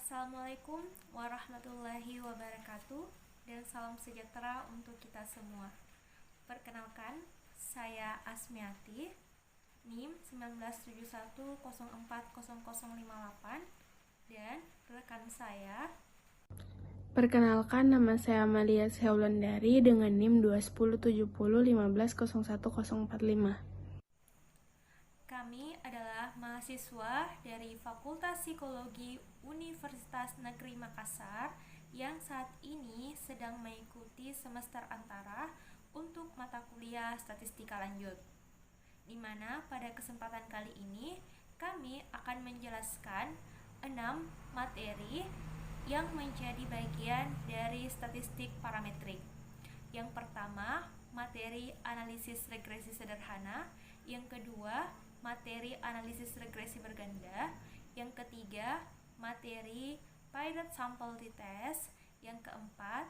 Assalamualaikum warahmatullahi wabarakatuh dan salam sejahtera untuk kita semua. Perkenalkan, saya Asmiati, NIM 1971040058 dan rekan saya. Perkenalkan, nama saya Amalia Seulandari dengan NIM 21070150145. Kami adalah mahasiswa dari Fakultas Psikologi Universitas Negeri Makassar yang saat ini sedang mengikuti semester antara untuk mata kuliah statistika lanjut, di mana pada kesempatan kali ini kami akan menjelaskan 6 materi yang menjadi bagian dari statistik parametrik. Yang pertama, materi analisis regresi sederhana. Yang kedua, materi analisis regresi berganda. Yang ketiga, materi paired sample t-test. Yang keempat,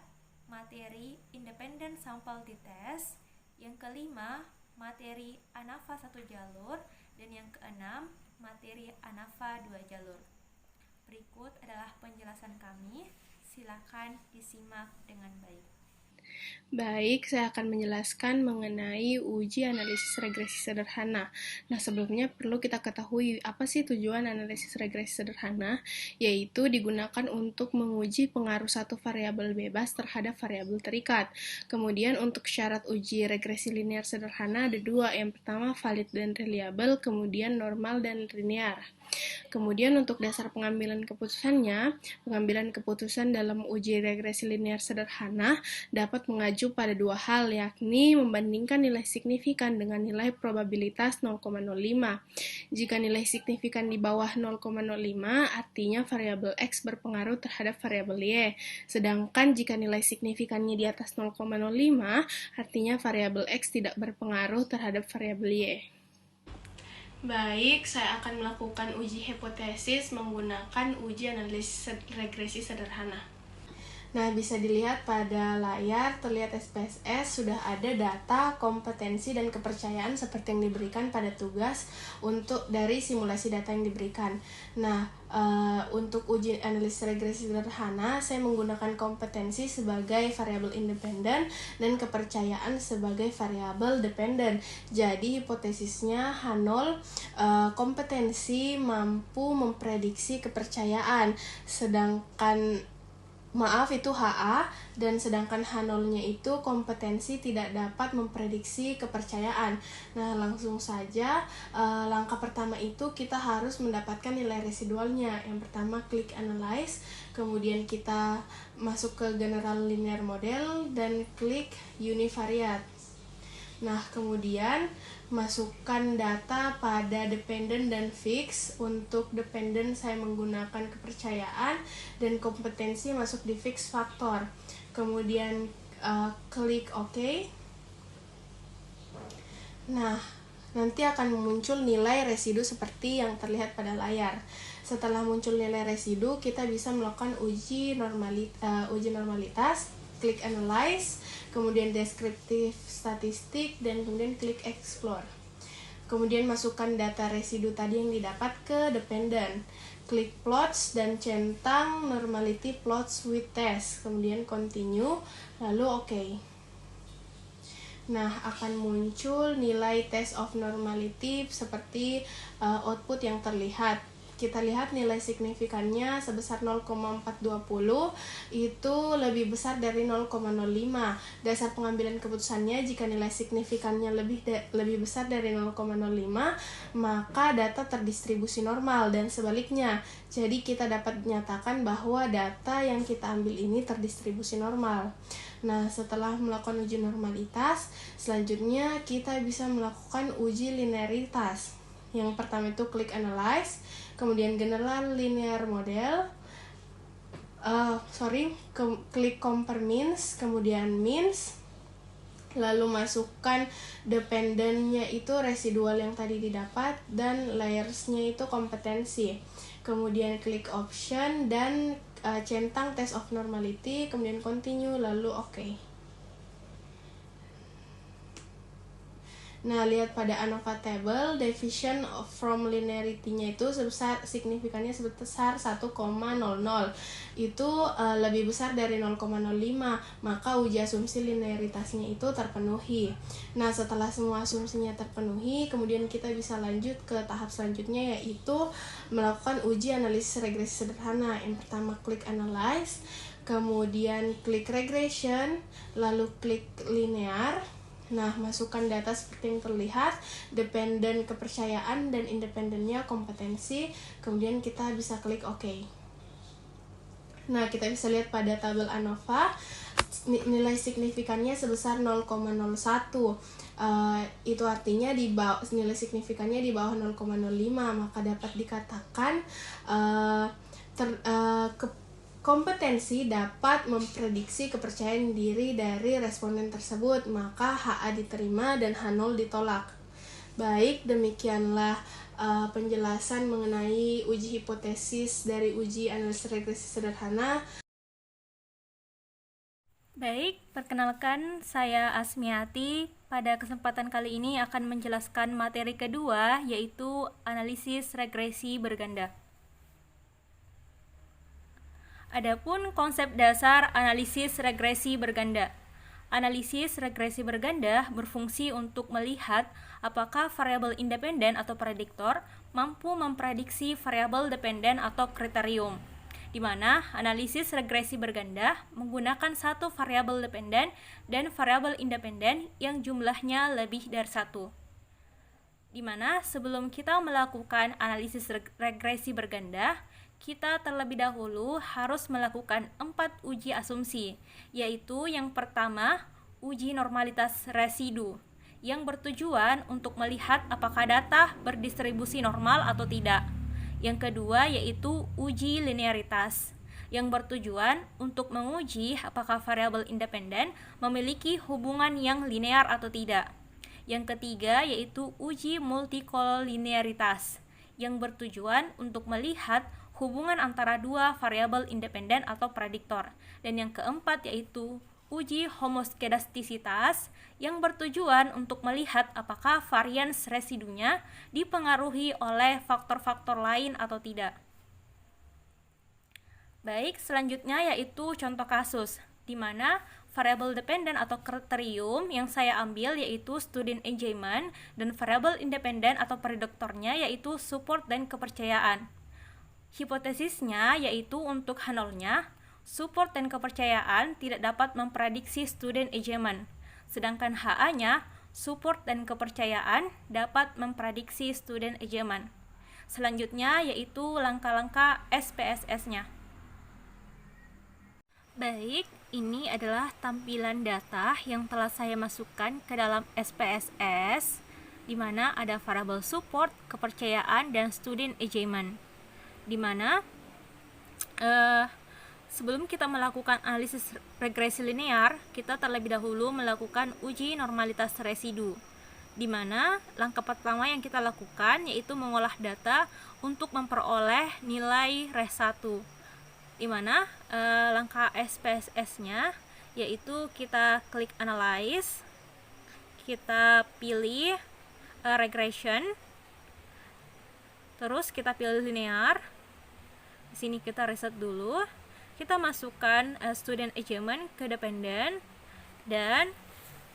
materi independent sample t-test. Yang kelima, materi ANAVA 1 jalur. Dan yang keenam, materi ANAVA 2 jalur. Berikut adalah penjelasan kami. Silakan disimak dengan baik. Baik, saya akan menjelaskan mengenai uji analisis regresi sederhana. Nah, sebelumnya perlu kita ketahui apa sih tujuan analisis regresi sederhana, yaitu digunakan untuk menguji pengaruh satu variabel bebas terhadap variabel terikat. Kemudian untuk syarat uji regresi linear sederhana ada dua. Yang pertama valid dan reliable, kemudian normal dan linear. Kemudian untuk dasar pengambilan keputusannya, pengambilan keputusan dalam uji regresi linear sederhana dapat mengacu pada dua hal, yakni membandingkan nilai signifikan dengan nilai probabilitas 0,05. Jika nilai signifikan di bawah 0,05, artinya variabel X berpengaruh terhadap variabel Y. Sedangkan jika nilai signifikannya di atas 0,05, artinya variabel X tidak berpengaruh terhadap variabel Y. Baik, saya akan melakukan uji hipotesis menggunakan uji analisis regresi sederhana. Nah, bisa dilihat pada layar, terlihat SPSS sudah ada data, kompetensi, dan kepercayaan seperti yang diberikan pada tugas untuk dari simulasi data yang diberikan. Nah, untuk uji analisis regresi sederhana, saya menggunakan kompetensi sebagai variabel independen dan kepercayaan sebagai variabel dependen. Jadi, hipotesisnya H0, kompetensi mampu memprediksi kepercayaan, sedangkan itu HA, dan sedangkan H0-nya itu kompetensi tidak dapat memprediksi kepercayaan. Nah, langsung saja langkah pertama itu kita harus mendapatkan nilai residualnya. Yang pertama klik analyze, kemudian kita masuk ke general linear model dan klik univariate. Nah, kemudian masukkan data pada dependent dan fix. Untuk dependent saya menggunakan kepercayaan dan kompetensi masuk di fix faktor. Kemudian klik OK. Nah, nanti akan muncul nilai residu seperti yang terlihat pada layar. Setelah muncul nilai residu, kita bisa melakukan uji normalitas, klik analyze, kemudian deskriptif statistik, dan kemudian klik explore. Kemudian masukkan data residu tadi yang didapat ke dependent, klik plots dan centang normality plots with test, kemudian continue, lalu OK. Nah, akan muncul nilai test of normality seperti output yang terlihat. Kita lihat nilai signifikannya sebesar 0,420, itu lebih besar dari 0,05. Dasar pengambilan keputusannya, jika nilai signifikannya lebih besar dari 0,05, maka data terdistribusi normal, dan sebaliknya. Jadi kita dapat menyatakan bahwa data yang kita ambil ini terdistribusi normal. Nah, setelah melakukan uji normalitas, selanjutnya kita bisa melakukan uji linearitas. Yang pertama itu klik analyze, kemudian general linear model, klik compare means, kemudian means, lalu masukkan dependentnya itu residual yang tadi didapat, dan layersnya itu kompetensi. Kemudian klik option dan centang test of normality, kemudian continue, lalu OK. Nah, lihat pada ANOVA table, deviation from linearity-nya itu signifikannya sebesar 1,00. Itu lebih besar dari 0,05, maka uji asumsi linearitasnya itu terpenuhi. Nah, setelah semua asumsinya terpenuhi, kemudian kita bisa lanjut ke tahap selanjutnya, yaitu melakukan uji analisis regresi sederhana. Yang pertama klik analyze, kemudian klik regression, lalu klik linear. Nah, masukkan data seperti yang terlihat, dependen kepercayaan dan independennya kompetensi, kemudian kita bisa klik OK. Nah, kita bisa lihat pada tabel ANOVA, nilai signifikannya sebesar 0,01. Itu artinya nilai signifikannya di bawah 0,05, maka dapat dikatakan kompetensi dapat memprediksi kepercayaan diri dari responden tersebut, maka HA diterima dan H0 ditolak. Baik, demikianlah penjelasan mengenai uji hipotesis dari uji analisis regresi sederhana. Baik, perkenalkan saya Asmiati. Pada kesempatan kali ini akan menjelaskan materi kedua, yaitu analisis regresi berganda. Adapun konsep dasar analisis regresi berganda. Analisis regresi berganda berfungsi untuk melihat apakah variabel independen atau prediktor mampu memprediksi variabel dependen atau kriterium, di mana analisis regresi berganda menggunakan satu variabel dependen dan variabel independen yang jumlahnya lebih dari satu. Di mana sebelum kita melakukan analisis regresi berganda, kita terlebih dahulu harus melakukan 4 uji asumsi, yaitu yang pertama, uji normalitas residu, yang bertujuan untuk melihat apakah data berdistribusi normal atau tidak. Yang kedua, yaitu uji linearitas, yang bertujuan untuk menguji apakah variabel independen memiliki hubungan yang linear atau tidak. Yang ketiga, yaitu uji multikolinearitas, yang bertujuan untuk melihat hubungan antara dua variabel independen atau prediktor. Dan yang keempat yaitu uji homoskedastisitas yang bertujuan untuk melihat apakah varians residunya dipengaruhi oleh faktor-faktor lain atau tidak. Baik, selanjutnya yaitu contoh kasus, di mana variabel dependen atau kriterium yang saya ambil yaitu student engagement dan variabel independen atau prediktornya yaitu support dan kepercayaan. Hipotesisnya yaitu untuk H0-nya, support dan kepercayaan tidak dapat memprediksi student engagement, sedangkan HA-nya, support dan kepercayaan dapat memprediksi student engagement. Selanjutnya yaitu langkah-langkah SPSS-nya. Baik, ini adalah tampilan data yang telah saya masukkan ke dalam SPSS, di mana ada variabel support, kepercayaan, dan student engagement. Di mana sebelum kita melakukan analisis regresi linear, kita terlebih dahulu melakukan uji normalitas residu, di mana langkah pertama yang kita lakukan yaitu mengolah data untuk memperoleh nilai res1, di mana langkah SPSS-nya yaitu kita klik analyze, kita pilih regression, terus kita pilih linear. Di sini kita reset dulu. Kita masukkan student engagement ke dependen dan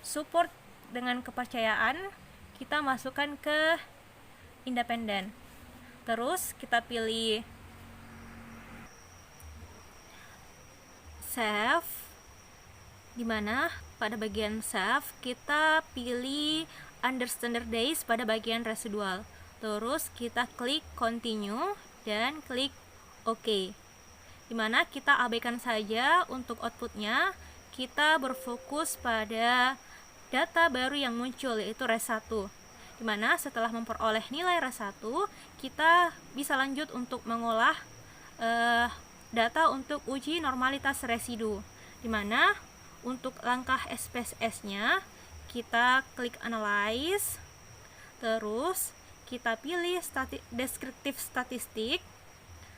support dengan kepercayaan kita masukkan ke independen. Terus kita pilih save, di mana pada bagian save kita pilih under standard days pada bagian residual. Terus kita klik continue dan klik OK, dimana kita abaikan saja untuk outputnya. Kita berfokus pada data baru yang muncul yaitu res1, dimana setelah memperoleh nilai res1 kita bisa lanjut untuk mengolah data untuk uji normalitas residu, dimana untuk langkah SPSS-nya kita klik analyze, terus kita pilih deskriptif statistik,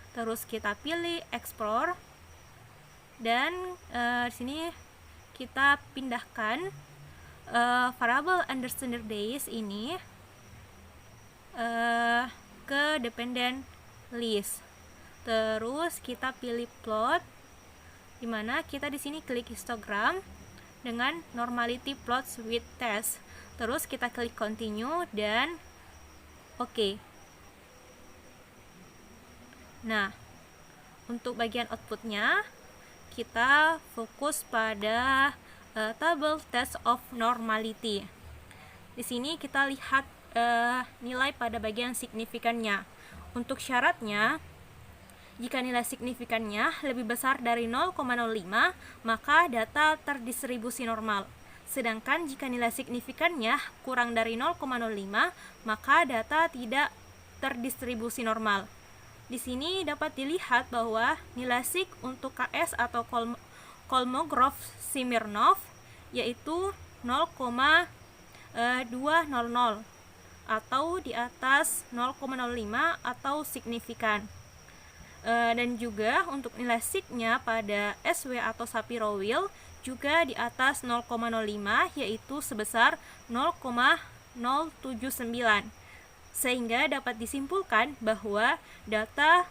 terus kita pilih explore, dan di sini kita pindahkan variable under standard days ini ke dependent list. Terus kita pilih plot, dimana kita di sini klik histogram dengan normality plots with test. Terus kita klik continue dan oke. Nah, untuk bagian outputnya kita fokus pada table test of normality. Di sini kita lihat nilai pada bagian signifikannya. Untuk syaratnya, jika nilai signifikannya lebih besar dari 0,05, maka data terdistribusi normal. Sedangkan jika nilai signifikannya kurang dari 0,05, maka data tidak terdistribusi normal. Di sini dapat dilihat bahwa nilai sig untuk KS atau Kolmogorov-Smirnov yaitu 0,200 atau di atas 0,05 atau signifikan. Dan juga untuk nilai sig-nya pada SW atau Shapiro-Wilk juga di atas 0,05 yaitu sebesar 0,079. Sehingga dapat disimpulkan bahwa data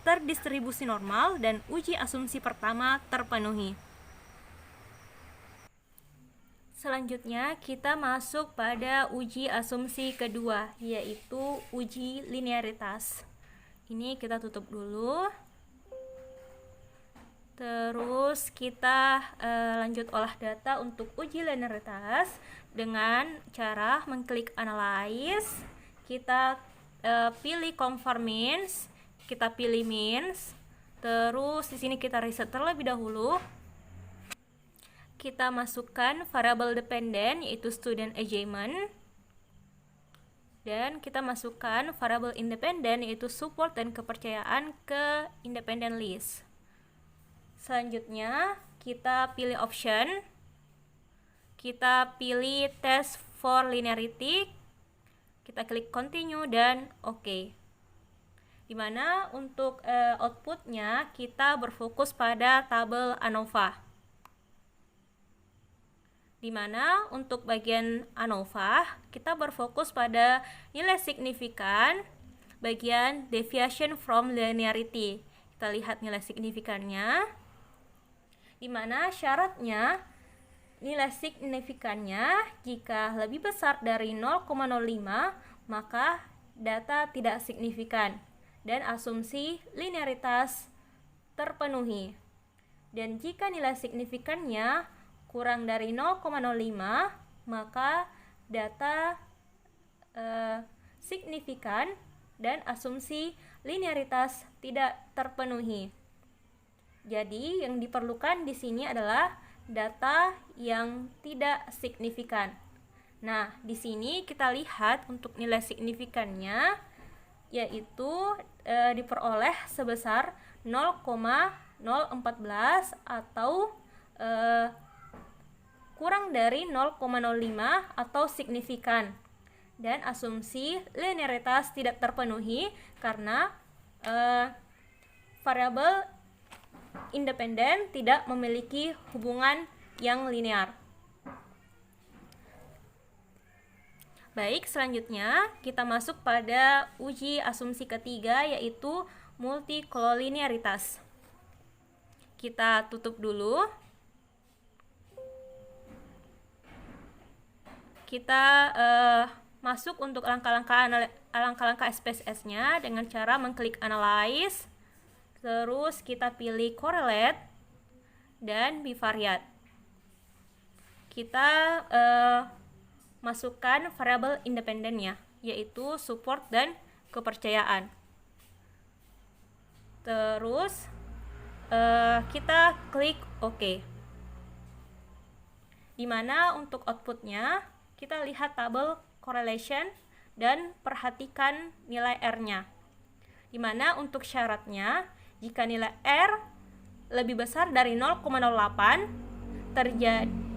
terdistribusi normal dan uji asumsi pertama terpenuhi. Selanjutnya kita masuk pada uji asumsi kedua, yaitu uji linearitas. Ini kita tutup dulu. Terus kita lanjut olah data untuk uji linearitas dengan cara mengklik analyze. Kita pilih conformance, kita pilih means. Terus di sini kita riset terlebih dahulu. Kita masukkan variable dependent yaitu student achievement. Dan kita masukkan variable independent yaitu support dan kepercayaan ke independent list. Selanjutnya kita pilih option. Kita pilih test for linearity. Kita klik continue dan oke. Dimana untuk outputnya kita berfokus pada tabel ANOVA. Dimana untuk bagian ANOVA kita berfokus pada nilai signifikan bagian deviation from linearity. Kita lihat nilai signifikannya, dimana syaratnya nilai signifikannya jika lebih besar dari 0,05 maka data tidak signifikan dan asumsi linearitas terpenuhi. Dan jika nilai signifikannya kurang dari 0,05 maka data signifikan dan asumsi linearitas tidak terpenuhi. Jadi yang diperlukan di sini adalah data yang tidak signifikan. Nah, di sini kita lihat untuk nilai signifikannya yaitu diperoleh sebesar 0,014 atau kurang dari 0,05 atau signifikan. Dan asumsi linearitas tidak terpenuhi karena variabel independen tidak memiliki hubungan yang linear. Baik, selanjutnya kita masuk pada uji asumsi ketiga yaitu multikololinearitas. Kita tutup dulu. Kita masuk untuk langkah-langkah SPSS-nya dengan cara mengklik analyze. Terus kita pilih correlate dan bivariate. Kita masukkan variabel independennya yaitu support dan kepercayaan. Terus kita klik OK. Dimana untuk outputnya kita lihat tabel correlation dan perhatikan nilai R-nya. Dimana untuk syaratnya jika nilai R lebih besar dari 0,08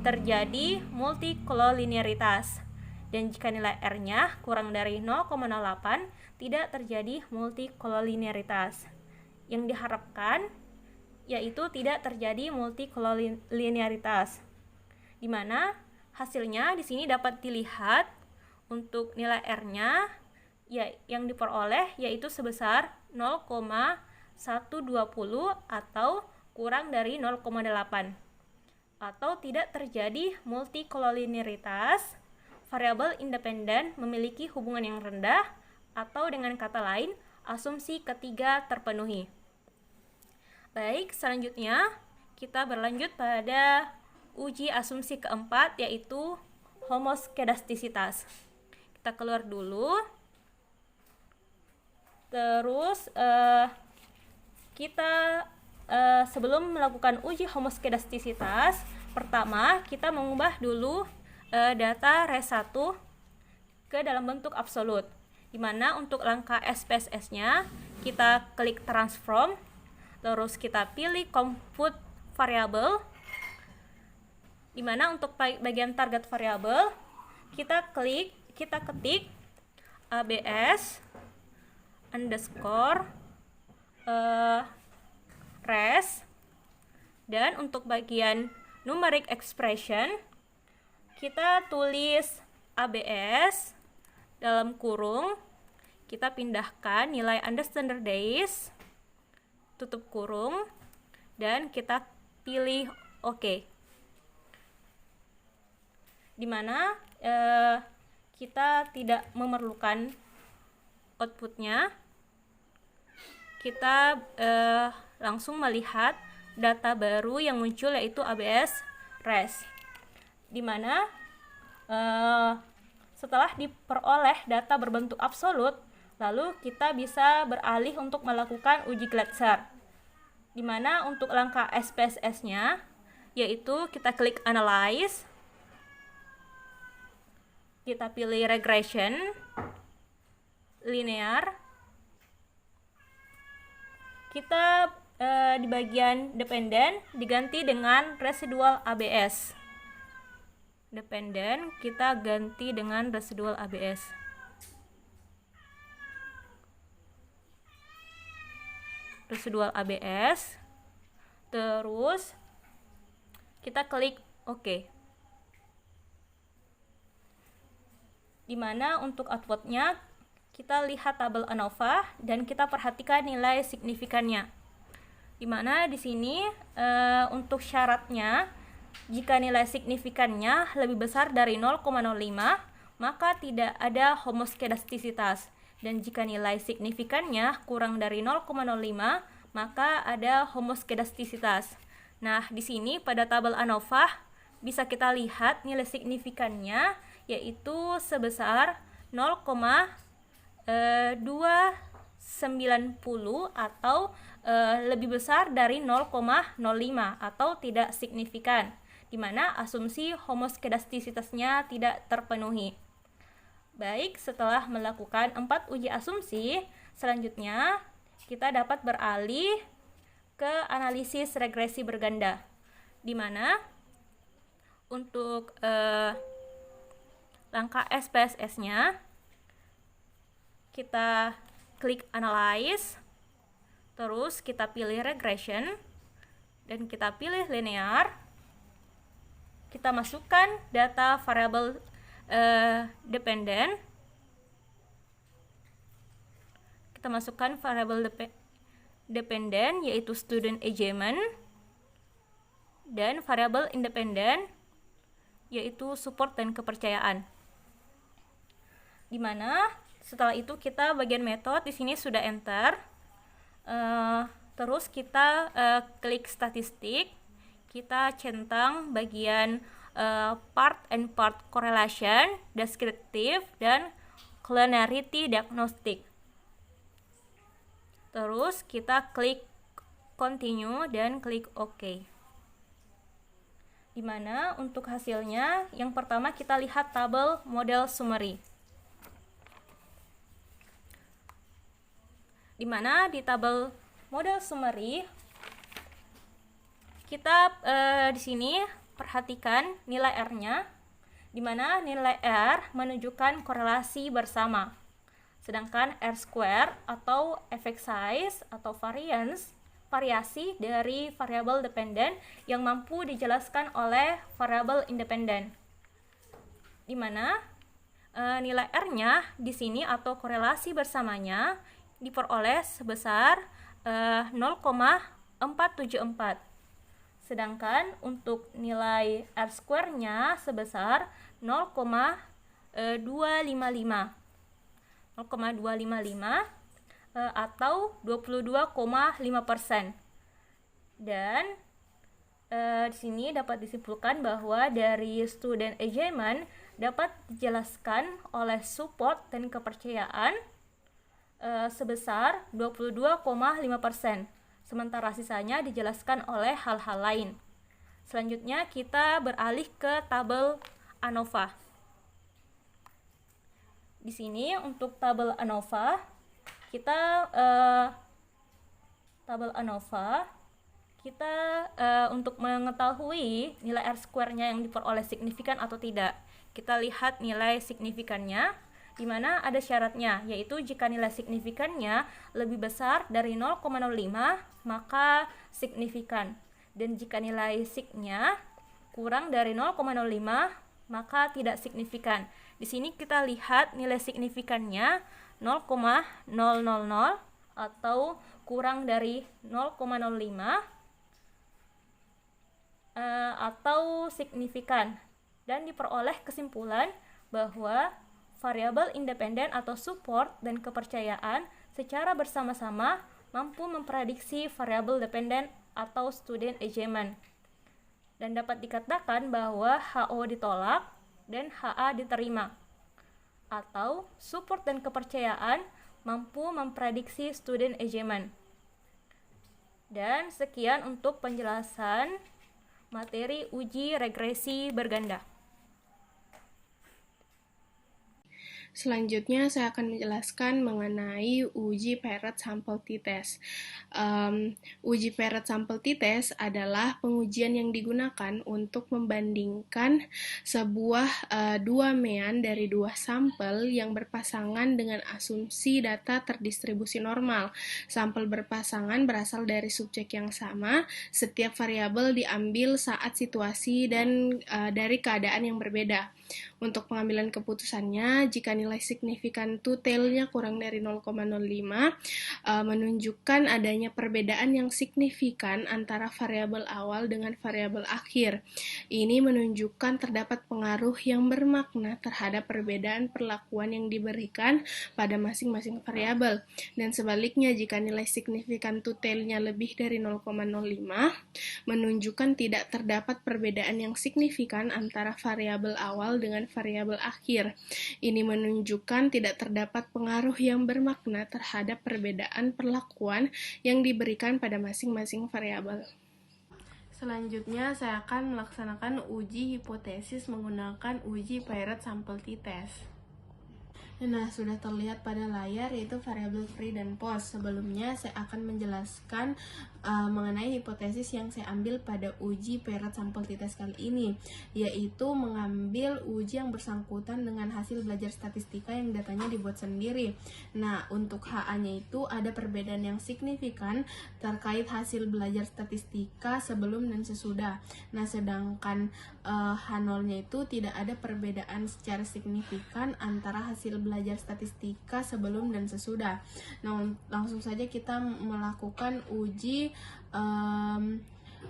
terjadi multikololinearitas. Dan jika nilai R-nya kurang dari 0,08 tidak terjadi multikololinearitas. Yang diharapkan yaitu tidak terjadi multikololinearitas. Dimana hasilnya di sini dapat dilihat untuk nilai R-nya ya yang diperoleh yaitu sebesar 0,120 atau kurang dari 0,8, atau tidak terjadi multikoliniaritas. Variabel independen memiliki hubungan yang rendah, atau dengan kata lain, asumsi ketiga terpenuhi. Baik, selanjutnya kita berlanjut pada uji asumsi keempat, yaitu homoskedastisitas. Kita keluar dulu. Terus kita sebelum melakukan uji homoskedastisitas, pertama kita mengubah dulu data res1 ke dalam bentuk absolut, di mana untuk langkah SPSS-nya kita klik transform, terus kita pilih compute variable, di mana untuk bagian target variable kita ketik abs underscore res, dan untuk bagian numeric expression kita tulis abs dalam kurung, kita pindahkan nilai understandard days, tutup kurung, dan kita pilih OK, dimana kita tidak memerlukan outputnya. Kita langsung melihat data baru yang muncul, yaitu abs res, dimana setelah diperoleh data berbentuk absolut, lalu kita bisa beralih untuk melakukan uji Glatzer, dimana untuk langkah SPSS-nya yaitu kita klik analyze, kita pilih regression linear, kita di bagian dependen diganti dengan residual ABS. Dependen kita ganti dengan residual ABS. Residual ABS. Terus kita klik OK. Dimana untuk outputnya kita lihat tabel ANOVA dan kita perhatikan nilai signifikannya. Dimana di sini untuk syaratnya, jika nilai signifikannya lebih besar dari 0,05, maka tidak ada homoskedastisitas. Dan jika nilai signifikannya kurang dari 0,05, maka ada homoskedastisitas. Nah, di sini pada tabel ANOVA bisa kita lihat nilai signifikannya yaitu sebesar 0,290 atau lebih besar dari 0,05 atau tidak signifikan, di mana asumsi homoskedastisitasnya tidak terpenuhi. Baik, setelah melakukan 4 uji asumsi, selanjutnya kita dapat beralih ke analisis regresi berganda, di mana untuk langkah SPSS-nya kita klik analyze, terus kita pilih regression, dan kita pilih linear. Kita masukkan data variabel dependen. Kita masukkan variabel dependen yaitu student achievement, dan variabel independen yaitu support dan kepercayaan. Dimana setelah itu kita bagian metode di sini sudah enter. Terus kita klik statistik, kita centang bagian part and part correlation, descriptive, dan clinarity diagnostic. Terus kita klik continue dan klik OK. Dimana untuk hasilnya yang pertama kita lihat tabel model summary. Dimana di tabel model summary kita di sini perhatikan nilai R-nya, dimana nilai R menunjukkan korelasi bersama, sedangkan R square atau effect size atau variasi dari variabel dependen yang mampu dijelaskan oleh variabel independen. di mana nilai R-nya di sini atau korelasi bersamanya diperoleh sebesar 0,474. Sedangkan untuk nilai R square-nya sebesar 0,255 atau 22,5%. Dan di sini dapat disimpulkan bahwa dari student achievement dapat dijelaskan oleh support dan kepercayaan sebesar 22,5%. Sementara sisanya dijelaskan oleh hal-hal lain. Selanjutnya kita beralih ke tabel ANOVA. Di sini untuk tabel ANOVA untuk mengetahui nilai R square-nya yang diperoleh signifikan atau tidak, kita lihat nilai signifikannya, di mana ada syaratnya, yaitu jika nilai signifikannya lebih besar dari 0,05 maka signifikan, dan jika nilai sig-nya kurang dari 0,05 maka tidak signifikan. Di sini kita lihat nilai signifikannya 0,000 atau kurang dari 0,05 atau signifikan, dan diperoleh kesimpulan bahwa variabel independen atau support dan kepercayaan secara bersama-sama mampu memprediksi variabel dependen atau student achievement. Dan dapat dikatakan bahwa HO ditolak dan HA diterima, atau support dan kepercayaan mampu memprediksi student achievement. Dan sekian untuk penjelasan materi uji regresi berganda. Selanjutnya saya akan menjelaskan mengenai uji paired sample t-test. Uji paired sample t-test adalah pengujian yang digunakan untuk membandingkan sebuah dua mean dari dua sampel yang berpasangan dengan asumsi data terdistribusi normal. Sampel berpasangan berasal dari subjek yang sama, setiap variabel diambil saat situasi dan dari keadaan yang berbeda. Untuk pengambilan keputusannya, jika nilai signifikan to-tail-nya kurang dari 0,05, menunjukkan adanya perbedaan yang signifikan antara variabel awal dengan variabel akhir. Ini menunjukkan terdapat pengaruh yang bermakna terhadap perbedaan perlakuan yang diberikan pada masing-masing variabel. Dan sebaliknya, jika nilai signifikan to-tail-nya lebih dari 0,05, menunjukkan tidak terdapat perbedaan yang signifikan antara variabel awal dengan variabel akhir. Ini menunjukkan tidak terdapat pengaruh yang bermakna terhadap perbedaan perlakuan yang diberikan pada masing-masing variabel. Selanjutnya, saya akan melaksanakan uji hipotesis menggunakan uji paired sample t-test. Nah, sudah terlihat pada layar yaitu variabel free dan post. Sebelumnya saya akan menjelaskan mengenai hipotesis yang saya ambil pada uji paired sample t-test kali ini, yaitu mengambil uji yang bersangkutan dengan hasil belajar statistika yang datanya dibuat sendiri. Nah, untuk HA-nya itu ada perbedaan yang signifikan terkait hasil belajar statistika sebelum dan sesudah. Nah, sedangkan H0-nya itu tidak ada perbedaan secara signifikan antara hasil belajar statistika sebelum dan sesudah. Nah, langsung saja kita melakukan uji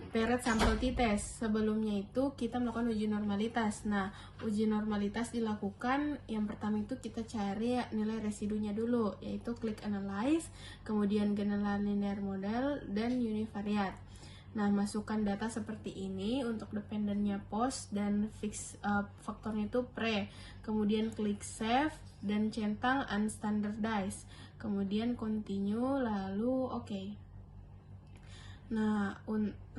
paired sample t-test. Sebelumnya itu kita melakukan uji normalitas. Nah, uji normalitas dilakukan, yang pertama itu kita cari nilai residunya dulu, yaitu klik analyze, kemudian general linear model, dan univariate. Nah, masukkan data seperti ini. Untuk dependennya post dan fix faktornya itu pre. Kemudian klik save dan centang unstandardized. Kemudian continue, lalu OK. Nah,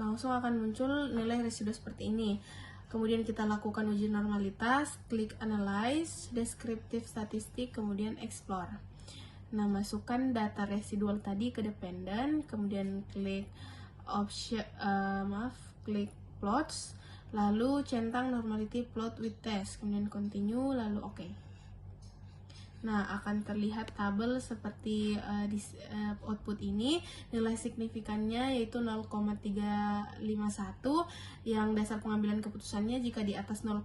langsung akan muncul nilai residu seperti ini. Kemudian kita lakukan uji normalitas, klik analyze, descriptive statistik, kemudian explore. Nah, masukkan data residual tadi ke dependent, kemudian klik klik plots, lalu centang normality plot with test, kemudian continue, lalu OK. Nah, akan terlihat tabel seperti di output ini. Nilai signifikannya yaitu 0,351, yang dasar pengambilan keputusannya jika di atas 0,05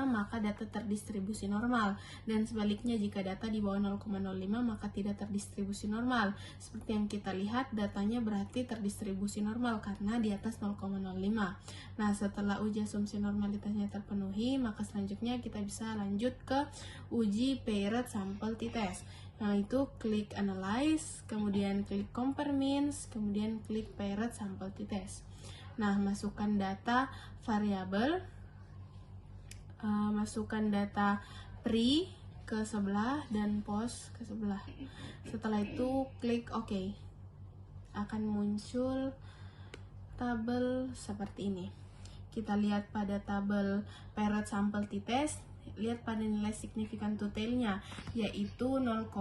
maka data terdistribusi normal, dan sebaliknya jika data di bawah 0,05 maka tidak terdistribusi normal. Seperti yang kita lihat, datanya berarti terdistribusi normal karena di atas 0,05. Nah, setelah uji asumsi normalitasnya terpenuhi, maka selanjutnya kita bisa lanjut ke uji paired sample t-test, yaitu klik analyze, kemudian klik compare means, kemudian klik paired sample t-test. Nah, masukkan data variabel, masukkan data pre ke sebelah dan post ke sebelah. Setelah itu klik OK. Akan muncul tabel seperti ini. Kita lihat pada tabel paired sample t-test, lihat pada nilai signifikan totalnya yaitu 0,000.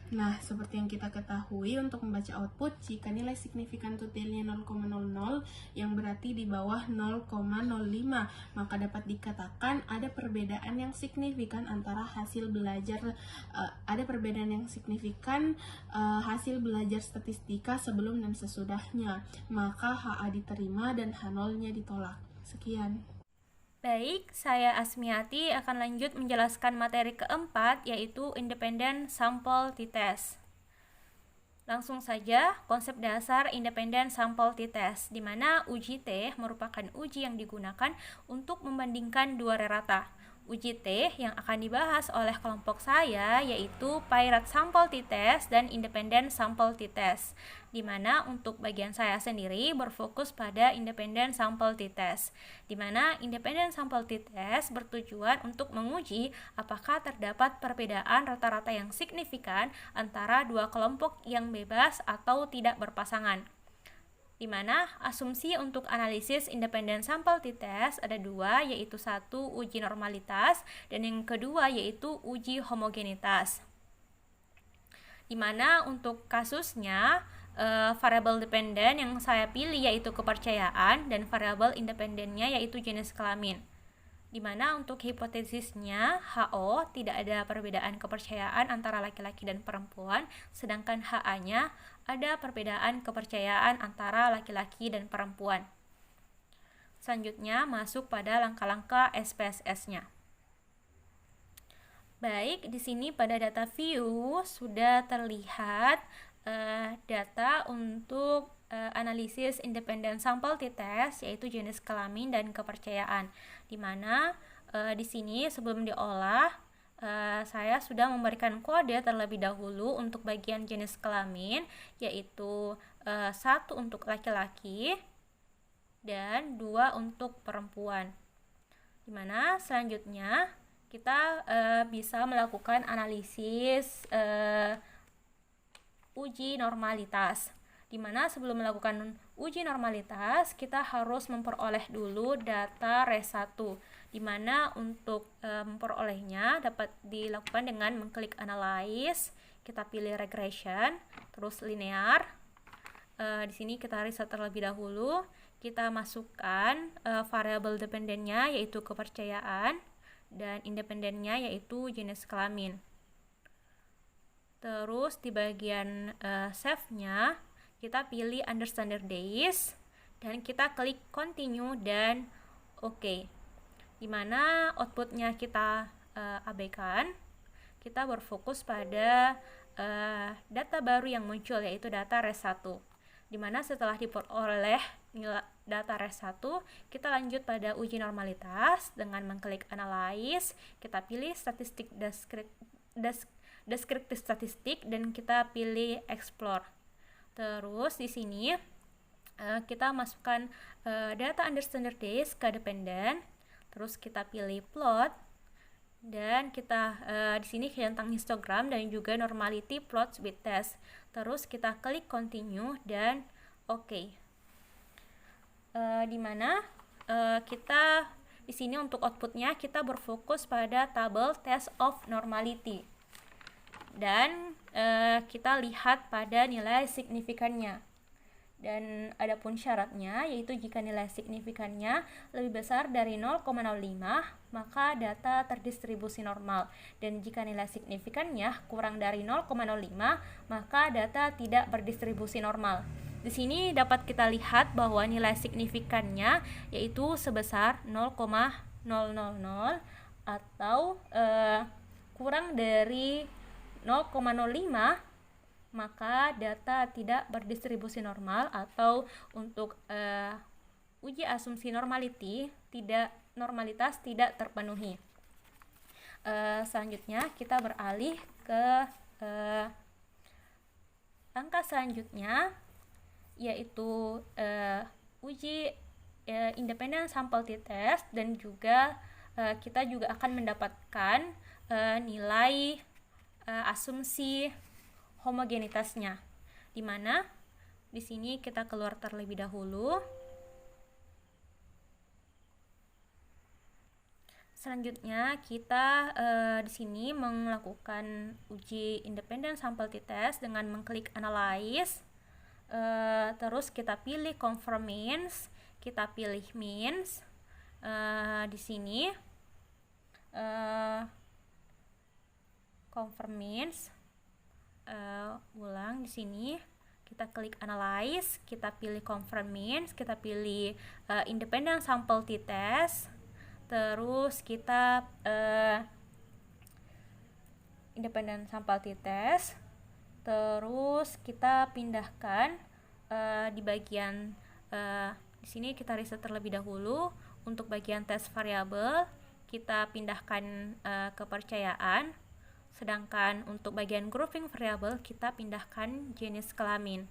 Nah, seperti yang kita ketahui untuk membaca output, jika nilai signifikan totalnya 0,00 yang berarti di bawah 0,05, maka dapat dikatakan ada perbedaan yang signifikan antara hasil belajar hasil belajar statistika sebelum dan sesudahnya, maka HA diterima dan H0-nya ditolak. Sekian. Baik, saya Asmiati akan lanjut menjelaskan materi keempat, yaitu Independent Sample T-Test. Langsung saja, konsep dasar Independent Sample T-Test, di mana uji T merupakan uji yang digunakan untuk membandingkan dua rata. Uji T yang akan dibahas oleh kelompok saya yaitu Paired Sample T-Test dan Independent Sample T-Test, di mana untuk bagian saya sendiri berfokus pada Independent Sample T-Test, di mana Independent Sample T-Test bertujuan untuk menguji apakah terdapat perbedaan rata-rata yang signifikan antara dua kelompok yang bebas atau tidak berpasangan. Di mana asumsi untuk analisis independent sample t-test ada dua, yaitu satu uji normalitas dan yang kedua yaitu uji homogenitas. Di mana untuk kasusnya variabel dependen yang saya pilih yaitu kepercayaan dan variabel independennya yaitu jenis kelamin. Di mana untuk hipotesisnya HO tidak ada perbedaan kepercayaan antara laki-laki dan perempuan, sedangkan HA-nya ada perbedaan kepercayaan antara laki-laki dan perempuan. Selanjutnya masuk pada langkah-langkah SPSS-nya. Baik, di sini pada data view sudah terlihat data untuk analisis independent sample t-test yaitu jenis kelamin dan kepercayaan, di mana di sini sebelum diolah saya sudah memberikan kode terlebih dahulu untuk bagian jenis kelamin, yaitu 1 untuk laki-laki dan 2 untuk perempuan. Di mana selanjutnya kita bisa melakukan analisis uji normalitas, di mana sebelum melakukan uji normalitas kita harus memperoleh dulu data res 1, di mana untuk memperolehnya dapat dilakukan dengan mengklik analyze, kita pilih regression, terus linear. Di sini kita riset terlebih dahulu, kita masukkan variabel dependennya yaitu kepercayaan dan independennya yaitu jenis kelamin. Terus di bagian save-nya kita pilih under standard days dan kita klik continue dan OK. Dimana outputnya kita abaikan, kita berfokus pada data baru yang muncul yaitu data res 1. Dimana setelah diperoleh data res 1, kita lanjut pada uji normalitas dengan mengklik analyze, kita pilih statistik deskriptif statistik dan kita pilih explore. Terus di sini kita masukkan data under standard days ke dependent, terus kita pilih plot dan kita di sini centang histogram dan juga normality plots with test. Terus kita klik continue dan OK. Di mana kita di sini untuk outputnya kita berfokus pada tabel test of normality. Dan kita lihat pada nilai signifikannya, Dan adapun syaratnya yaitu jika nilai signifikannya lebih besar dari 0,05 maka data terdistribusi normal, dan jika nilai signifikannya kurang dari 0,05 maka data tidak berdistribusi normal. Di sini dapat kita lihat bahwa nilai signifikannya yaitu sebesar 0,000 atau kurang dari 0,05 maka data tidak berdistribusi normal, atau untuk uji asumsi normalitas tidak terpenuhi. Selanjutnya kita beralih ke angka selanjutnya, yaitu uji independent sample t-test, dan juga kita juga akan mendapatkan nilai asumsi homogenitasnya, di mana di sini kita keluar terlebih dahulu. Selanjutnya kita di sini melakukan uji independent sample t-test dengan mengklik analyze, terus kita pilih confirm means, kita pilih means. Di sini confirm means. Ulang di sini kita klik analyze, kita pilih confirm means, kita pilih independent sample t-test, terus kita independent sample t-test, terus kita pindahkan di bagian di sini kita riset terlebih dahulu. Untuk bagian tes variabel kita pindahkan kepercayaan. Sedangkan untuk bagian grouping variabel kita pindahkan jenis kelamin.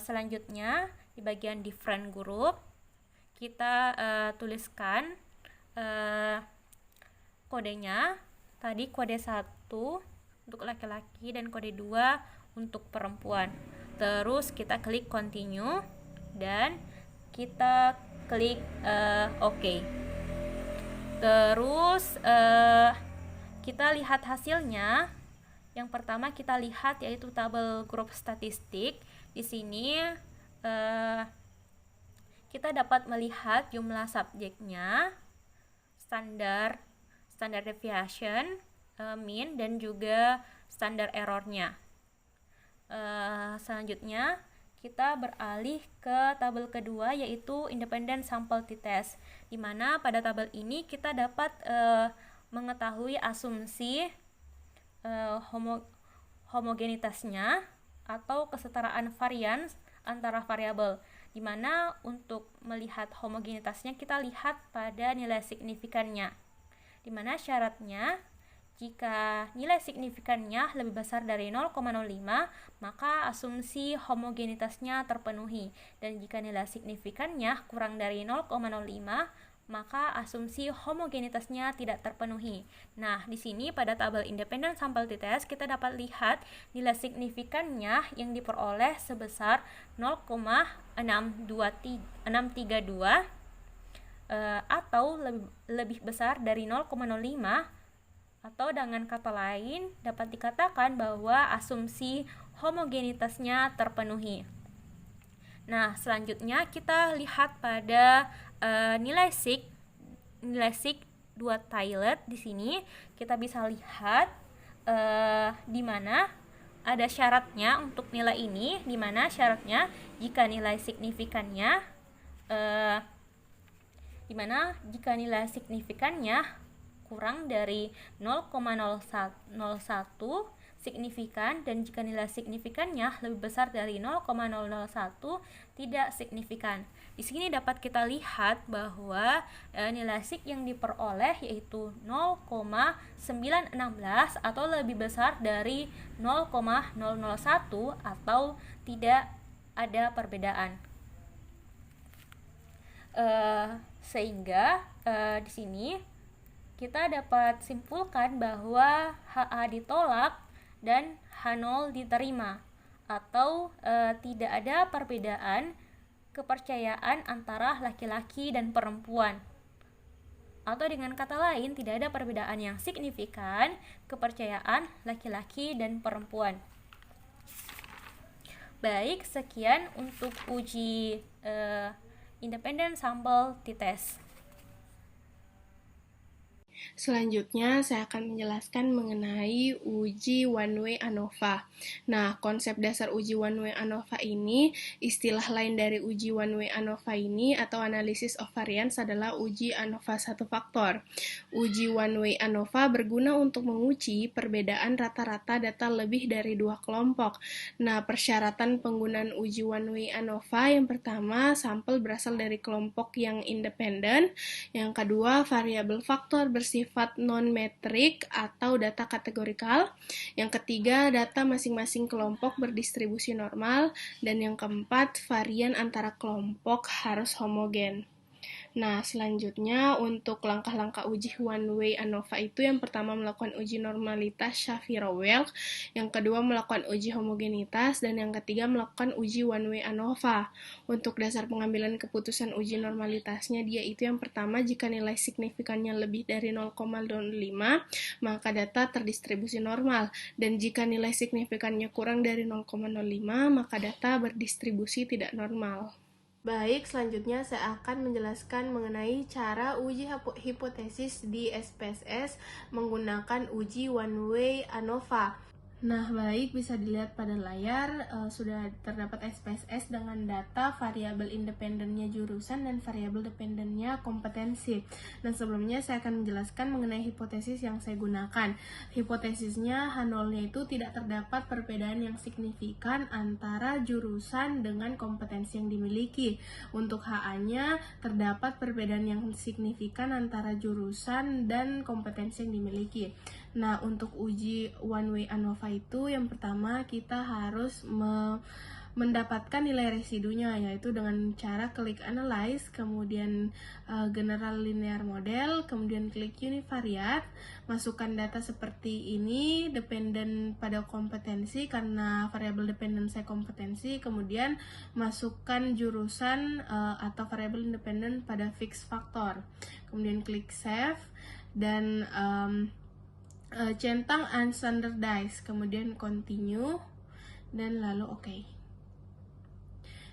Selanjutnya di bagian different group kita tuliskan kodenya. Tadi kode 1 untuk laki-laki dan kode 2 untuk perempuan. Terus kita klik continue dan kita klik OK. Terus kita lihat hasilnya. Yang pertama kita lihat yaitu tabel grup statistik. Di sini kita dapat melihat jumlah subjeknya, standar deviation, mean, dan juga standar errornya. Selanjutnya kita beralih ke tabel kedua yaitu independent sample t-test, di mana pada tabel ini kita dapat mengetahui asumsi homogenitasnya atau kesetaraan varians antara variabel, di mana untuk melihat homogenitasnya kita lihat pada nilai signifikannya, di mana syaratnya jika nilai signifikannya lebih besar dari 0,05 maka asumsi homogenitasnya terpenuhi, dan jika nilai signifikannya kurang dari 0,05 maka asumsi homogenitasnya tidak terpenuhi. Nah, di sini pada tabel independent sample t-test kita dapat lihat nilai signifikannya yang diperoleh sebesar 0,632 atau lebih besar dari 0,05, atau dengan kata lain dapat dikatakan bahwa asumsi homogenitasnya terpenuhi. Nah, selanjutnya kita lihat pada nilai sig 2 tilde. Di sini kita bisa lihat di mana ada syaratnya untuk nilai ini, di mana syaratnya jika nilai signifikannya kurang dari 0,01 signifikan, dan jika nilai signifikannya lebih besar dari 0,001 tidak signifikan. Di sini dapat kita lihat bahwa nilai sig yang diperoleh yaitu 0,916 atau lebih besar dari 0,001 atau tidak ada perbedaan. Sehingga di sini kita dapat simpulkan bahwa HA ditolak dan H0 diterima, atau tidak ada perbedaan kepercayaan antara laki-laki dan perempuan, atau dengan kata lain tidak ada perbedaan yang signifikan kepercayaan laki-laki dan perempuan. Baik, sekian untuk uji independent sample t-test. Selanjutnya, saya akan menjelaskan mengenai uji one-way ANOVA. Nah, konsep dasar uji one-way ANOVA ini, istilah lain dari uji one-way ANOVA ini atau analysis of variance adalah uji ANOVA satu faktor. Uji one-way ANOVA berguna untuk menguji perbedaan rata-rata data lebih dari dua kelompok. Nah, persyaratan penggunaan uji one-way ANOVA yang pertama, sampel berasal dari kelompok yang independen. Yang kedua, variabel faktor bersifat non-metrik atau data kategorikal. Yang ketiga, data masing-masing kelompok berdistribusi normal. Dan yang keempat, varian antara kelompok harus homogen. Nah, selanjutnya untuk langkah-langkah uji one-way ANOVA itu yang pertama melakukan uji normalitas Shapiro-Wilk, yang kedua melakukan uji homogenitas, dan yang ketiga melakukan uji one-way ANOVA. Untuk dasar pengambilan keputusan uji normalitasnya dia itu yang pertama jika nilai signifikannya lebih dari 0,05 maka data terdistribusi normal, dan jika nilai signifikannya kurang dari 0,05 maka data berdistribusi tidak normal. Baik, selanjutnya saya akan menjelaskan mengenai cara uji hipotesis di SPSS menggunakan uji one-way ANOVA. Nah, baik, bisa dilihat pada layar sudah terdapat SPSS dengan data variabel independennya jurusan dan variabel dependennya kompetensi. Dan sebelumnya saya akan menjelaskan mengenai hipotesis yang saya gunakan. Hipotesisnya H0-nya itu tidak terdapat perbedaan yang signifikan antara jurusan dengan kompetensi yang dimiliki. Untuk HA-nya terdapat perbedaan yang signifikan antara jurusan dan kompetensi yang dimiliki. Nah, untuk uji one-way ANOVA itu yang pertama kita harus mendapatkan nilai residunya, yaitu dengan cara klik analyze, kemudian general linear model, kemudian klik univariate, masukkan data seperti ini, dependen pada kompetensi karena variabel dependen saya kompetensi, kemudian masukkan jurusan atau variabel independen pada fixed factor, kemudian klik save, dan centang unstandardized, kemudian continue, dan lalu OK.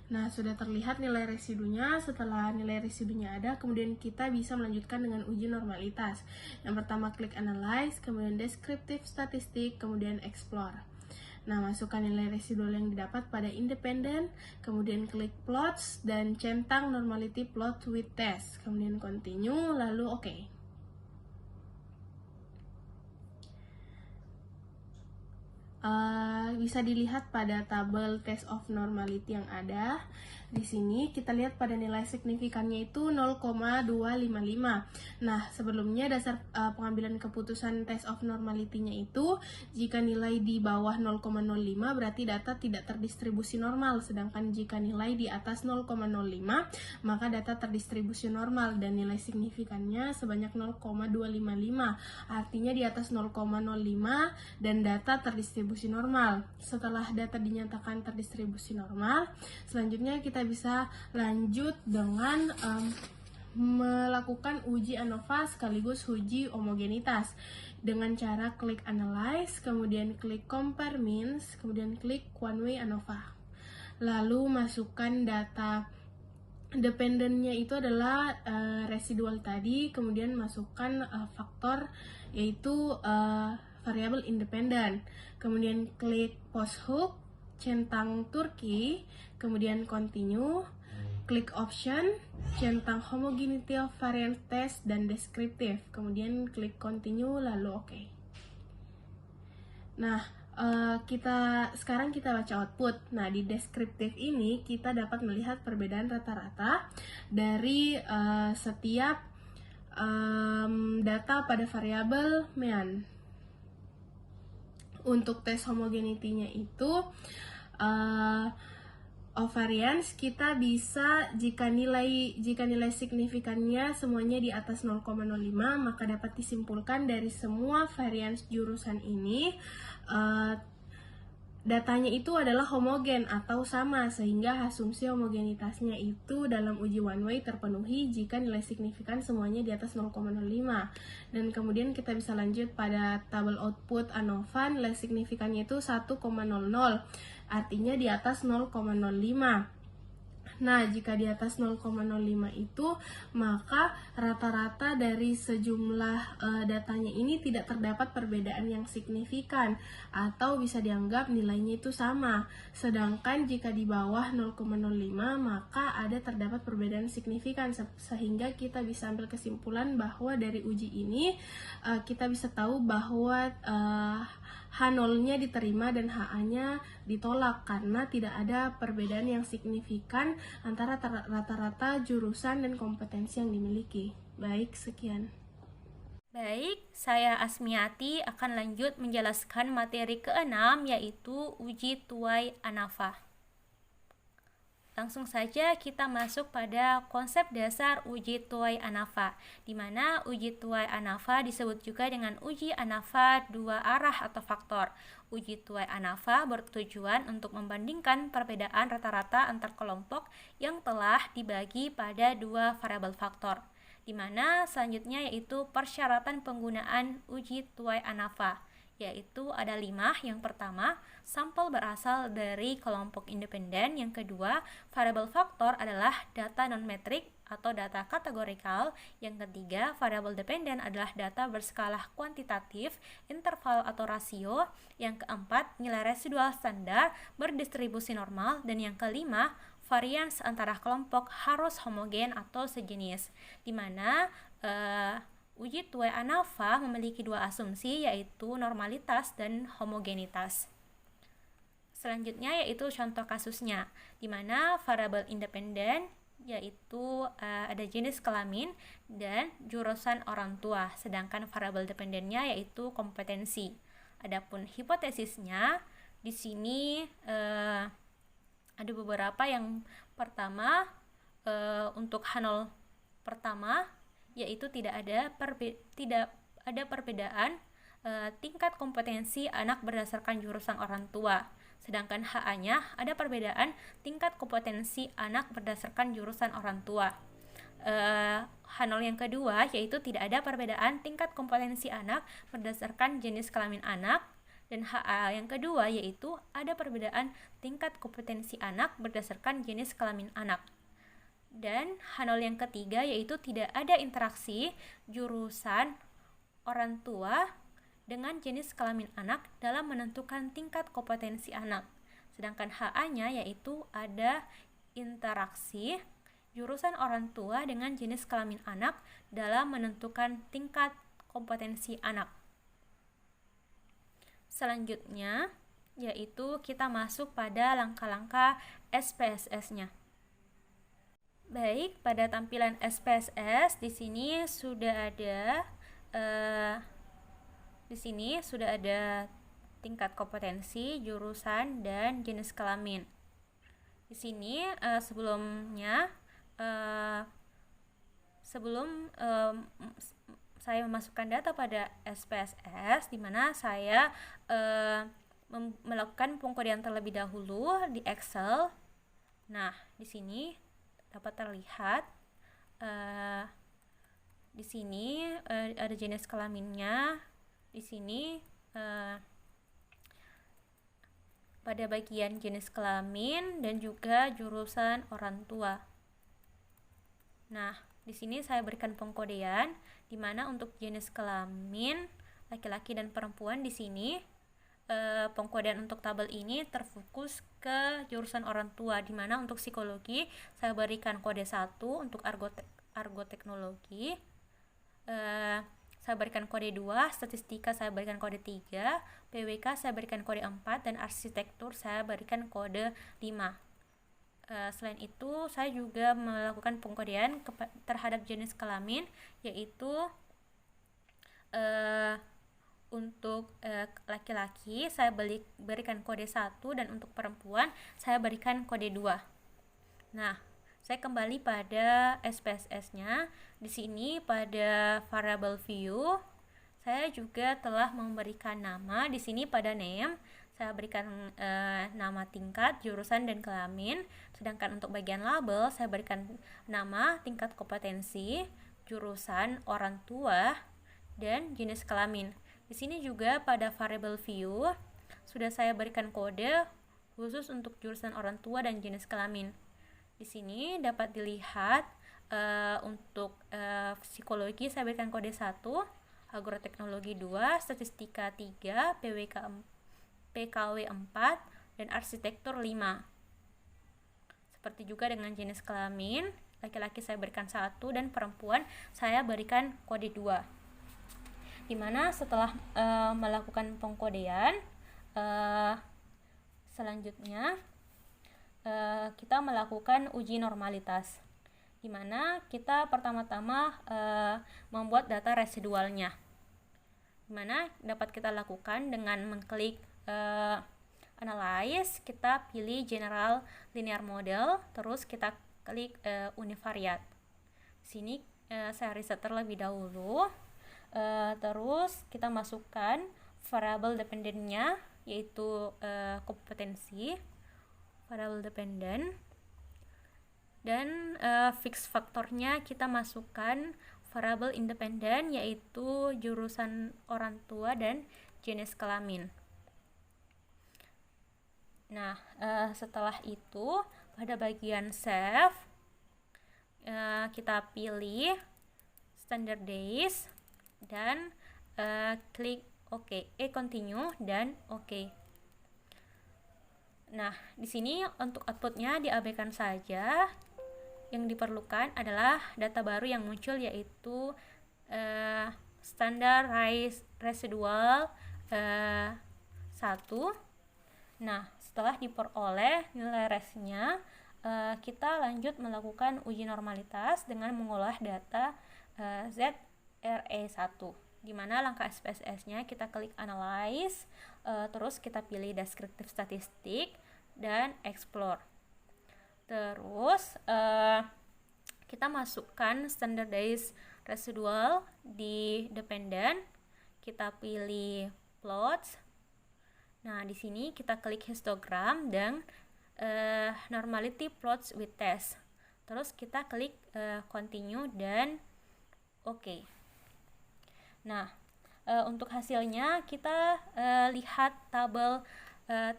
Nah, sudah terlihat nilai residunya. Setelah nilai residunya ada, kemudian kita bisa melanjutkan dengan uji normalitas. Yang pertama klik analyze, kemudian descriptive statistik, kemudian explore. Nah, masukkan nilai residual yang didapat pada independen, kemudian klik plots, dan centang normality plot with test, kemudian continue, lalu OK. Bisa dilihat pada tabel test of normality yang ada. Di sini kita lihat pada nilai signifikannya itu 0,255. Nah, sebelumnya dasar pengambilan keputusan test of normality-nya itu jika nilai di bawah 0,05 berarti data tidak terdistribusi normal, sedangkan jika nilai di atas 0,05 maka data terdistribusi normal, dan nilai signifikannya sebanyak 0,255. Artinya di atas 0,05 dan data terdistribusi normal. Setelah data dinyatakan terdistribusi normal, selanjutnya kita bisa lanjut dengan melakukan uji ANOVA sekaligus uji homogenitas dengan cara klik analyze, kemudian klik compare means, kemudian klik one-way ANOVA. Lalu masukkan data dependennya itu adalah residual tadi, kemudian masukkan faktor yaitu variabel independen, kemudian klik post hook, centang Turki, kemudian continue, klik option, centang homogeneity of variance test dan descriptive, kemudian klik continue, lalu OK. Nah, sekarang kita baca output. Nah, di descriptive ini kita dapat melihat perbedaan rata-rata dari setiap data pada variabel mean. Untuk tes homogenity-nya itu variance kita bisa jika nilai signifikannya semuanya di atas 0,05 maka dapat disimpulkan dari semua variance jurusan ini datanya itu adalah homogen atau sama, sehingga asumsi homogenitasnya itu dalam uji one way terpenuhi jika nilai signifikan semuanya di atas 0,05. Dan kemudian kita bisa lanjut pada tabel output ANOVA, nilai signifikannya itu 1,00. artinya di atas 0,05. Nah, jika di atas 0,05 itu, maka rata-rata dari sejumlah datanya ini tidak terdapat perbedaan yang signifikan atau bisa dianggap nilainya itu sama. Sedangkan jika di bawah 0,05 maka ada terdapat perbedaan signifikan, sehingga kita bisa ambil kesimpulan bahwa dari uji ini kita bisa tahu bahwa H0-nya diterima dan HA-nya ditolak karena tidak ada perbedaan yang signifikan antara rata-rata jurusan dan kompetensi yang dimiliki. Baik, sekian. Baik, saya Asmiati akan lanjut menjelaskan materi ke-6 yaitu uji tuai ANAFA. Langsung saja kita masuk pada konsep dasar uji tuai ANAFA, di mana uji tuai ANAFA disebut juga dengan uji ANAFA dua arah atau faktor. Uji tuai ANAFA bertujuan untuk membandingkan perbedaan rata-rata antar kelompok yang telah dibagi pada dua variabel faktor, di mana selanjutnya yaitu persyaratan penggunaan uji tuai ANAFA, yaitu ada 5. Yang pertama, sampel berasal dari kelompok independen. Yang kedua, variabel faktor adalah data non-metrik atau data kategorikal. Yang ketiga, variabel dependen adalah data berskala kuantitatif, interval atau rasio. Yang keempat, nilai residual standar berdistribusi normal. Dan yang kelima, varians antara kelompok harus homogen atau sejenis, di mana uji tuai ANAFA memiliki dua asumsi, yaitu normalitas dan homogenitas. Selanjutnya yaitu contoh kasusnya, di mana variabel independen yaitu ada jenis kelamin dan jurusan orang tua, sedangkan variabel dependennya yaitu kompetensi. Adapun hipotesisnya di sini ada beberapa. Yang pertama, untuk H0 pertama yaitu tidak ada perbedaan tingkat kompetensi anak berdasarkan jurusan orang tua. Sedangkan HA-nya ada perbedaan tingkat kompetensi anak berdasarkan jurusan orang tua. H0 yang kedua yaitu tidak ada perbedaan tingkat kompetensi anak berdasarkan jenis kelamin anak. Dan HA yang kedua yaitu ada perbedaan tingkat kompetensi anak berdasarkan jenis kelamin anak. Dan H0 yang ketiga yaitu tidak ada interaksi jurusan orang tua dengan jenis kelamin anak dalam menentukan tingkat kompetensi anak. Sedangkan HA-nya yaitu ada interaksi jurusan orang tua dengan jenis kelamin anak dalam menentukan tingkat kompetensi anak. Selanjutnya yaitu kita masuk pada langkah-langkah SPSS-nya. Baik, pada tampilan SPSS di sini sudah ada tingkat kompetensi, jurusan, dan jenis kelamin. Di sini sebelum saya memasukkan data pada SPSS, di mana saya melakukan pengkodian terlebih dahulu di Excel. Nah, di sini dapat terlihat di sini ada jenis kelaminnya. Di sini pada bagian jenis kelamin dan juga jurusan orang tua. Nah, di sini saya berikan pengkodean di mana untuk jenis kelamin laki-laki dan perempuan di sini pengkodean untuk tabel ini terfokus ke jurusan orang tua, di mana untuk psikologi saya berikan kode 1, untuk argo teknologi saya berikan kode 2, statistika saya berikan kode 3, PWK saya berikan kode 4, dan arsitektur saya berikan kode 5. Selain itu saya juga melakukan pengkodean terhadap jenis kelamin, yaitu untuk laki-laki saya berikan kode 1 dan untuk perempuan saya berikan kode 2. Nah, saya kembali pada SPSS-nya. Di sini pada variable view saya juga telah memberikan nama. Di sini pada name saya berikan nama tingkat, jurusan, dan kelamin. Sedangkan untuk bagian label saya berikan nama, tingkat kompetensi, jurusan, orang tua, dan jenis kelamin. Di sini juga pada variable view sudah saya berikan kode khusus untuk jurusan orang tua dan jenis kelamin. Di sini dapat dilihat untuk psikologi saya berikan kode 1, agroteknologi 2, statistika 3, PKW 4, dan arsitektur 5. Seperti juga dengan jenis kelamin, laki-laki saya berikan 1 dan perempuan saya berikan kode 2. Dimana setelah melakukan pengkodean, selanjutnya kita melakukan uji normalitas, dimana kita pertama-tama membuat data residualnya, dimana dapat kita lakukan dengan mengklik analyze, kita pilih general linear model, terus kita klik univariate. Sini saya riset terlebih dahulu, terus kita masukkan variable dependentnya, yaitu kompetensi variable dependent, dan fix faktornya kita masukkan variable independent, yaitu jurusan orang tua dan jenis kelamin. Nah, setelah itu pada bagian save kita pilih standardize dan klik OK, continue dan OK. Nah, di sini untuk outputnya diabaikan saja. Yang diperlukan adalah data baru yang muncul, yaitu standar residual 1. Nah, setelah diperoleh nilai resnya, kita lanjut melakukan uji normalitas dengan mengolah data ZRE1, di mana langkah SPSS-nya kita klik analyze, terus kita pilih descriptive statistik dan explore. Terus kita masukkan standardized residual di dependent, kita pilih plots. Nah, di sini kita klik histogram dan normality plots with test. Terus kita klik continue dan OK. Nah, untuk hasilnya kita lihat tabel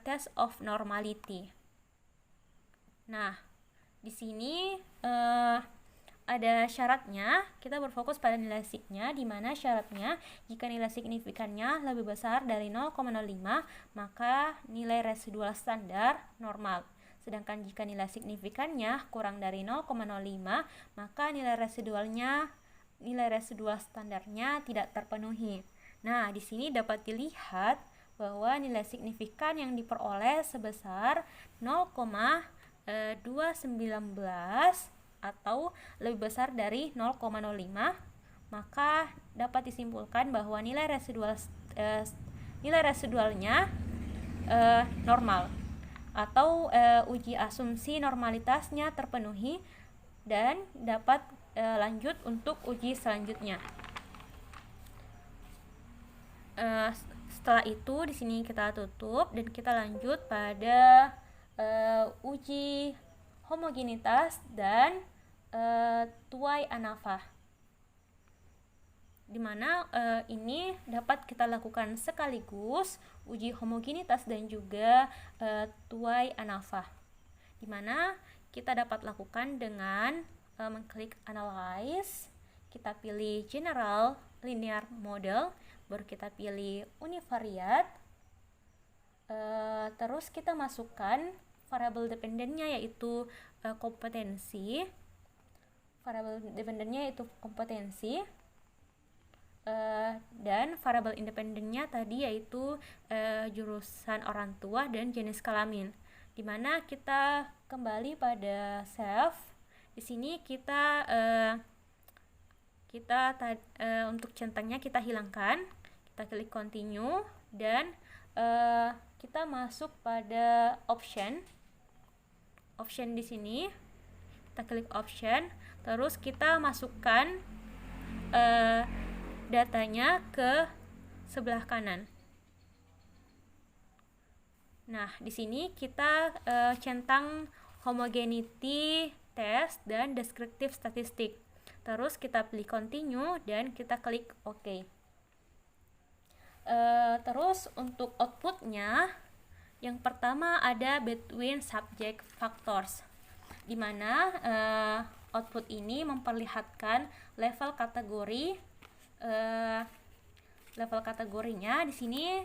test of normality. Nah, di sini ada syaratnya, kita berfokus pada nilai signya, di mana syaratnya jika nilai signifikannya lebih besar dari 0,05 maka nilai residual standar normal. Sedangkan jika nilai signifikannya kurang dari 0,05 maka nilai residual standarnya tidak terpenuhi. Nah, di sini dapat dilihat bahwa nilai signifikan yang diperoleh sebesar 0,219 atau lebih besar dari 0,05, maka dapat disimpulkan bahwa nilai residualnya normal, atau uji asumsi normalitasnya terpenuhi dan dapat lanjut untuk uji selanjutnya. Setelah itu di sini kita tutup dan kita lanjut pada uji homogenitas dan tuai ANAVA, di mana ini dapat kita lakukan sekaligus uji homogenitas dan juga tuai ANAVA, di mana kita dapat lakukan dengan mengklik analyze, kita pilih general linear model, baru kita pilih univariate, terus kita masukkan variable dependentnya, yaitu kompetensi. Variable dependentnya yaitu kompetensi, dan variable independentnya tadi yaitu jurusan orang tua dan jenis kelamin. Dimana kita kembali pada save. Di sini kita untuk centangnya kita hilangkan, kita klik continue dan kita masuk pada option di sini, kita klik option, terus kita masukkan datanya ke sebelah kanan. Nah, di sini kita centang homogeneity test dan descriptive statistik. Terus kita pilih continue dan kita klik OK. Terus untuk outputnya Yang pertama ada between subject factors, di mana output ini memperlihatkan level kategori. Level kategorinya di sini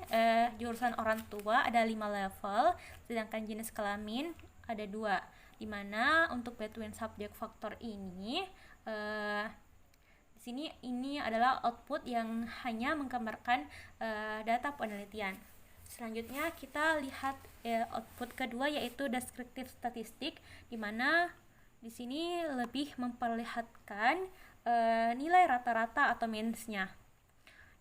jurusan orang tua ada 5 level, sedangkan jenis kelamin ada 2. Di mana untuk between subject factor ini di sini ini adalah output yang hanya menggambarkan data penelitian. Selanjutnya kita lihat output kedua, yaitu descriptive statistik, di mana di sini lebih memperlihatkan nilai rata-rata atau meansnya.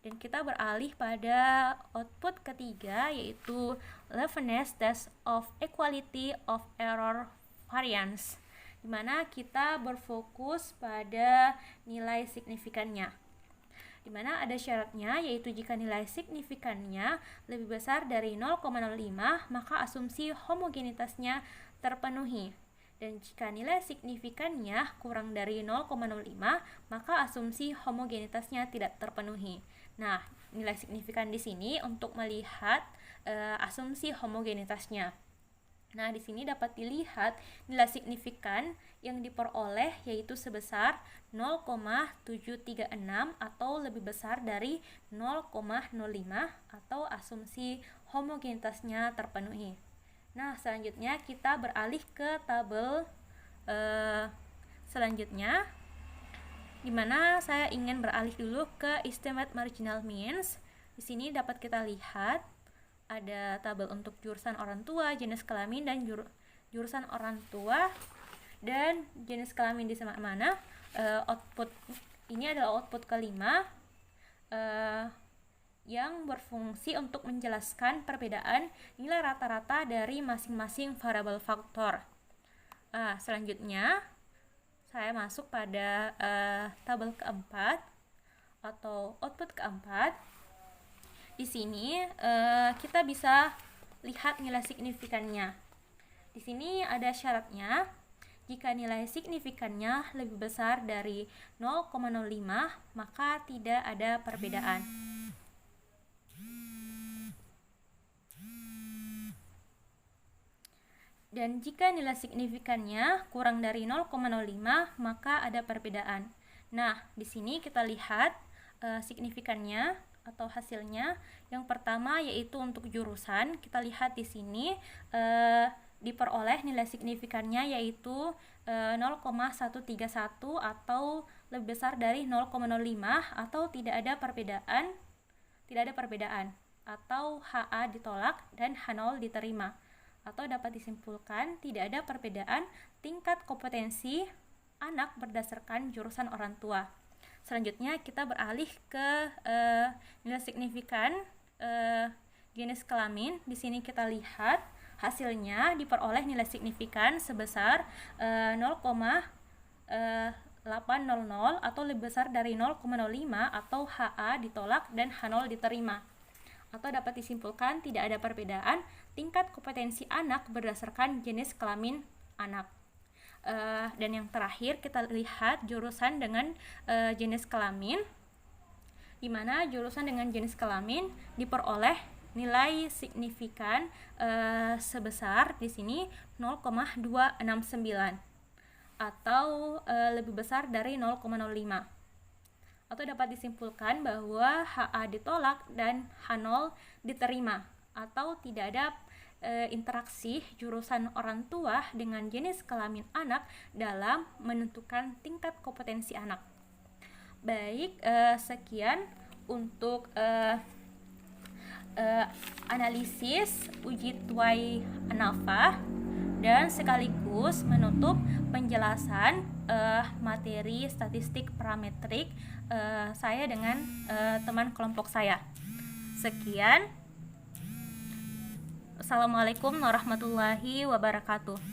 Dan kita beralih pada output ketiga, yaitu Levenes test of equality of error variance, di mana kita berfokus pada nilai signifikannya, di mana ada syaratnya, yaitu jika nilai signifikannya lebih besar dari 0,05 maka asumsi homogenitasnya terpenuhi, dan jika nilai signifikannya kurang dari 0,05 maka asumsi homogenitasnya tidak terpenuhi. Nah, nilai signifikan di sini untuk melihat asumsi homogenitasnya. Nah, di sini dapat dilihat nilai signifikan yang diperoleh yaitu sebesar 0,736 atau lebih besar dari 0,05 atau asumsi homogenitasnya terpenuhi. Nah, selanjutnya kita beralih ke tabel selanjutnya, di mana saya ingin beralih dulu ke estimate marginal means. Di sini dapat kita lihat ada tabel untuk jurusan orang tua, jenis kelamin, dan jurusan orang tua dan jenis kelamin di mana. Output ini adalah output kelima yang berfungsi untuk menjelaskan perbedaan nilai rata-rata dari masing-masing variabel faktor. Selanjutnya saya masuk pada tabel keempat atau output keempat. Di sini kita bisa lihat nilai signifikannya. Di sini ada syaratnya, jika nilai signifikannya lebih besar dari 0,05 maka tidak ada perbedaan. Dan jika nilai signifikannya kurang dari 0,05 maka ada perbedaan. Nah, di sini kita lihat signifikannya atau hasilnya. Yang pertama yaitu untuk jurusan, kita lihat di sini diperoleh nilai signifikannya yaitu 0,131 atau lebih besar dari 0,05 atau tidak ada perbedaan atau HA ditolak dan H0 diterima. Atau dapat disimpulkan tidak ada perbedaan tingkat kompetensi anak berdasarkan jurusan orang tua. Selanjutnya kita beralih ke nilai signifikan jenis kelamin. Di sini kita lihat hasilnya diperoleh nilai signifikan sebesar 0,800 atau lebih besar dari 0,05 atau HA ditolak dan H0 diterima. Atau dapat disimpulkan tidak ada perbedaan tingkat kompetensi anak berdasarkan jenis kelamin anak. Dan yang terakhir kita lihat jurusan dengan jenis kelamin, di mana jurusan dengan jenis kelamin diperoleh nilai signifikan sebesar di sini 0,269 atau lebih besar dari 0,05. Atau dapat disimpulkan bahwa HA ditolak dan H0 diterima, atau tidak ada interaksi jurusan orang tua dengan jenis kelamin anak dalam menentukan tingkat kompetensi anak. Baik, sekian untuk analisis uji tuai ANAFA dan sekaligus menutup penjelasan materi statistik parametrik saya dengan teman kelompok saya. Sekian. Assalamualaikum warahmatullahi wabarakatuh.